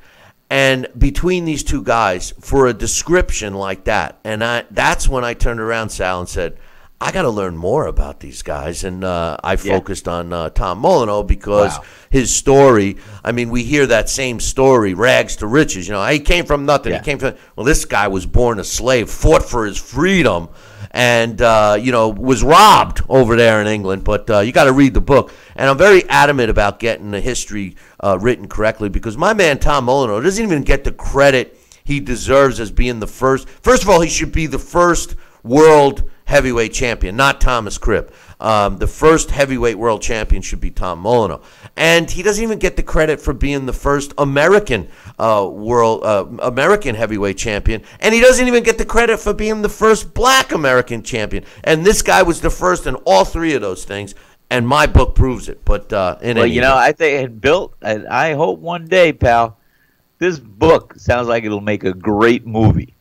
And between these two guys, for a description like that, and that's when I turned around, Sal, and said, I got to learn more about these guys. And I focused on Tom Molineux because his story, I mean, we hear that same story, rags to riches. You know, he came from nothing. He came from, well, this guy was born a slave, fought for his freedom, and, was robbed over there in England. But you got to read the book. And I'm very adamant about getting the history written correctly because my man Tom Molineux doesn't even get the credit he deserves as being the first. First of all, he should be the first world heavyweight champion, not Thomas Cripp. The first heavyweight world champion should be Tom Molineux. And he doesn't even get the credit for being the first American American heavyweight champion. And he doesn't even get the credit for being the first black American champion. And this guy was the first in all three of those things. And my book proves it. But I think I hope one day, pal, this book sounds like it'll make a great movie.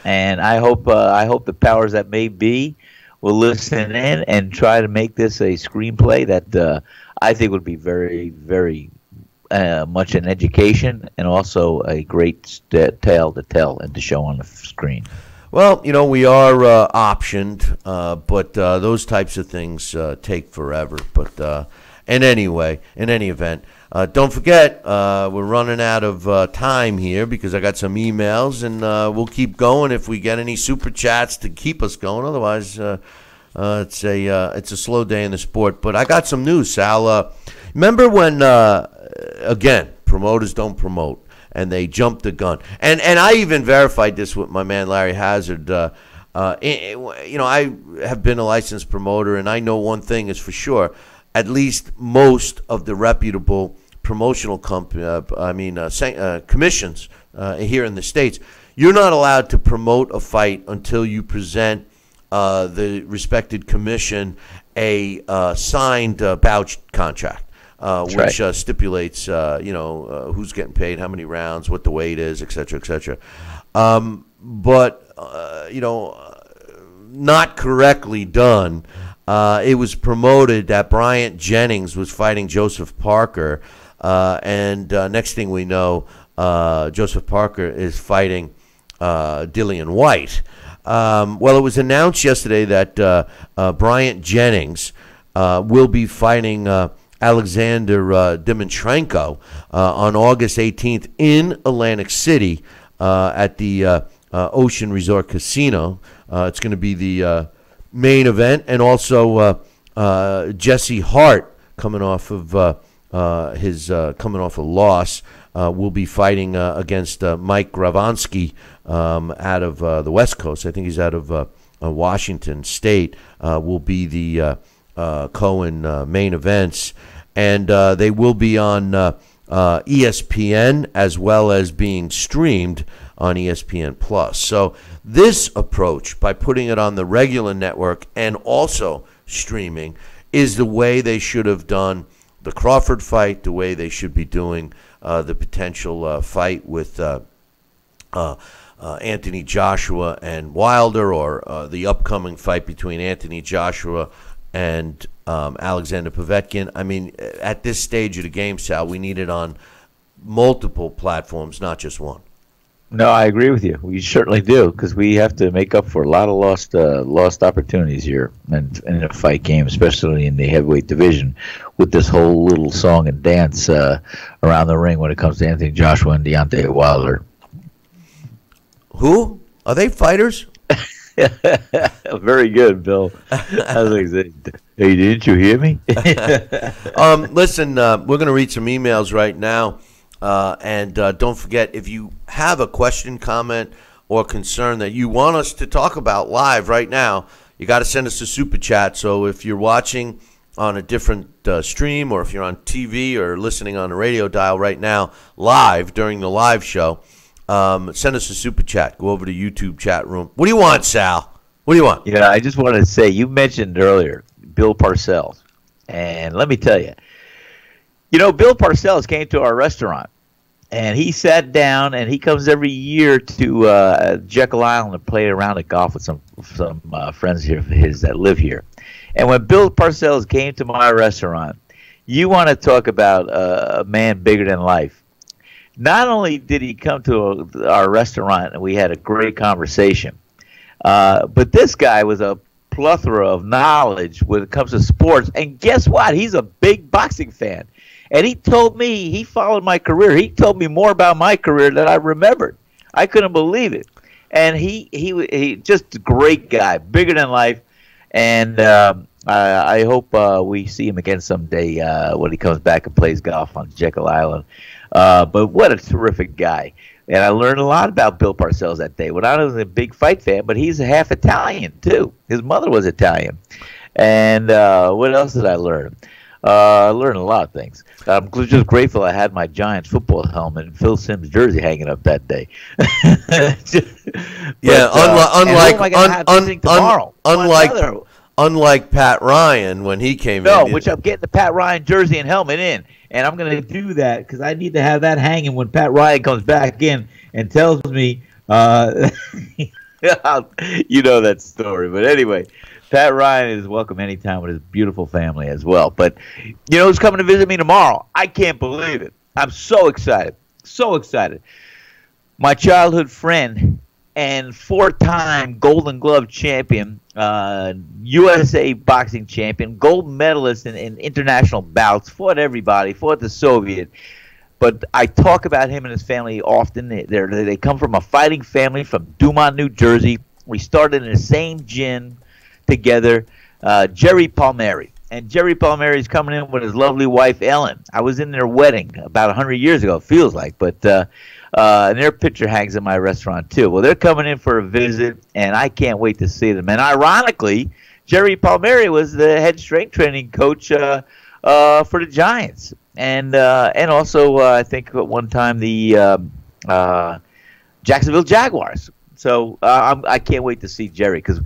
And I hope the powers that may be will listen in and try to make this a screenplay that I think would be very, very much an education and also a great tale to tell and to show on the screen. Well, we are optioned, but those types of things take forever. But in any event, don't forget, we're running out of time here because I got some emails, and we'll keep going if we get any super chats to keep us going. Otherwise, it's a slow day in the sport. But I got some news, Sal. Remember when, again, promoters don't promote, and they jumped the gun. And I even verified this with my man Larry Hazard. I have been a licensed promoter, and I know one thing is for sure. At least most of the reputable promotional commissions here in the States, you're not allowed to promote a fight until you present the respected commission a signed vouch contract. Which stipulates, who's getting paid, how many rounds, what the weight is, et cetera, et cetera. Not correctly done. It was promoted that Bryant Jennings was fighting Joseph Parker, and next thing we know, Joseph Parker is fighting Dillian White. Well, it was announced yesterday that Bryant Jennings will be fighting Alexander Dimitrenko on August 18th in Atlantic City at the Ocean Resort Casino. It's going to be the main event, and also Jesse Hart, coming off of coming off a loss, will be fighting against Mike Gravonsky out of the West Coast. I think he's out of Washington State. Will be the Cohen main events, and they will be on ESPN as well as being streamed on ESPN Plus. So this approach, by putting it on the regular network and also streaming, is the way they should have done the Crawford fight, the way they should be doing the potential fight with Anthony Joshua and Wilder, or the upcoming fight between Anthony Joshua and Alexander Povetkin. I mean, at this stage of the game, Sal, we need it on multiple platforms, not just one. No, I agree with you. We certainly do, because we have to make up for a lot of lost opportunities here in a fight game, especially in the heavyweight division, with this whole little song and dance around the ring when it comes to Anthony Joshua and Deontay Wilder. Who? Are they fighters? Very good, Bill. I was like, hey, didn't you hear me? Listen, we're going to read some emails right now. And don't forget, if you have a question, comment, or concern that you want us to talk about live right now, you got to send us a super chat. So if you're watching on a different stream, or if you're on TV or listening on a radio dial right now, live during the live show, send us a super chat. Go over to YouTube chat room. What do you want, Sal? What do you want? I just wanted to say, you mentioned earlier Bill Parcells. And let me tell you, Bill Parcells came to our restaurant. And he sat down, and he comes every year to Jekyll Island to play a round of golf with some friends here of his that live here. And when Bill Parcells came to my restaurant, you want to talk about a man bigger than life. Not only did he come to our restaurant, and we had a great conversation, but this guy was a plethora of knowledge when it comes to sports. And guess what? He's a big boxing fan. And he told me, he followed my career. He told me more about my career than I remembered. I couldn't believe it. And he just a great guy, bigger than life. And I hope we see him again someday when he comes back and plays golf on Jekyll Island. But what a terrific guy. And I learned a lot about Bill Parcells that day. When I was a big fight fan, but he's half Italian, too. His mother was Italian. And what else did I learn? I learned a lot of things. I'm just grateful I had my Giants football helmet and Phil Simms jersey hanging up that day. Unlike Pat Ryan when he came in. No, which I'm getting the Pat Ryan jersey and helmet in, and I'm going to do that because I need to have that hanging when Pat Ryan comes back in and tells me, you know that story. But anyway, Pat Ryan is welcome anytime with his beautiful family as well. But who's coming to visit me tomorrow? I can't believe it. I'm so excited. So excited. My childhood friend and 4-time Golden Glove champion, USA boxing champion, gold medalist in international bouts, fought everybody, fought the Soviet. But I talk about him and his family often. They come from a fighting family from Dumont, New Jersey. We started in the same gym together, Jerry Palmieri. And Jerry Palmieri is coming in with his lovely wife, Ellen. I was in their wedding about 100 years ago, it feels like. But and their picture hangs in my restaurant, too. Well, they're coming in for a visit, and I can't wait to see them. And ironically, Jerry Palmieri was the head strength training coach for the Giants. And also, I think at one time, the Jacksonville Jaguars. So I can't wait to see Jerry because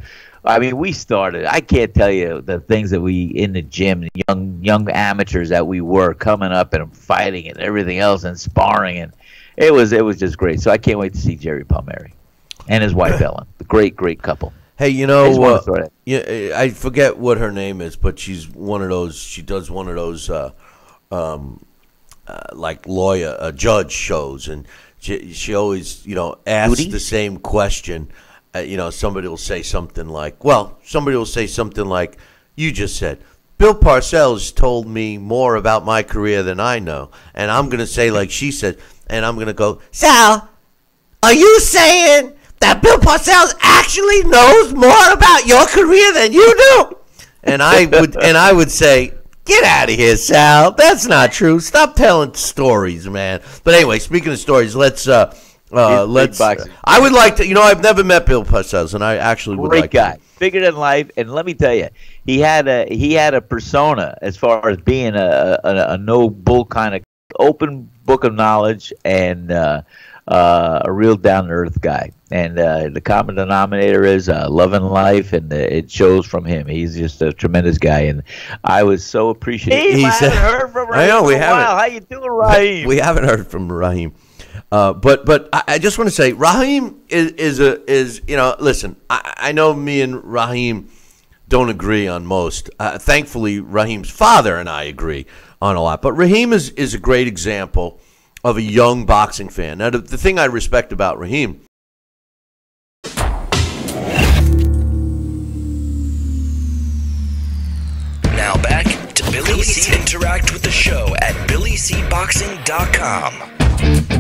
we started. I can't tell you the things that we in the gym, young amateurs that we were coming up and fighting and everything else and sparring, and it was just great. So I can't wait to see Jerry Palmieri and his wife Ellen, the great couple. Hey, I forget what her name is, but she's one of those. She does one of those like lawyer judge shows, and she always asks the same question. Somebody will say something like, you just said, Bill Parcells told me more about my career than I know. And I'm going to say like she said, and I'm going to go, Sal, are you saying that Bill Parcells actually knows more about your career than you do? And I would say, get out of here, Sal. That's not true. Stop telling stories, man. But anyway, speaking of stories, let's I would like to. I've never met Bill Parcells, and I actually would like. Great guy, bigger than life, and let me tell you, he had a persona as far as being a no bull kind of open book of knowledge and a real down to earth guy. And the common denominator is loving life, and it shows from him. He's just a tremendous guy, and I was so appreciative. He said, haven't heard from Raheem. I know we haven't. How you doing, Raheem? We haven't heard from Raheem. But I just want to say Raheem is listen, I know me and Raheem don't agree on most. Thankfully, Raheem's father and I agree on a lot. But Raheem is a great example of a young boxing fan. Now, the thing I respect about Raheem. Now back to Billy C. Interact with the show at BillyCBoxing.com.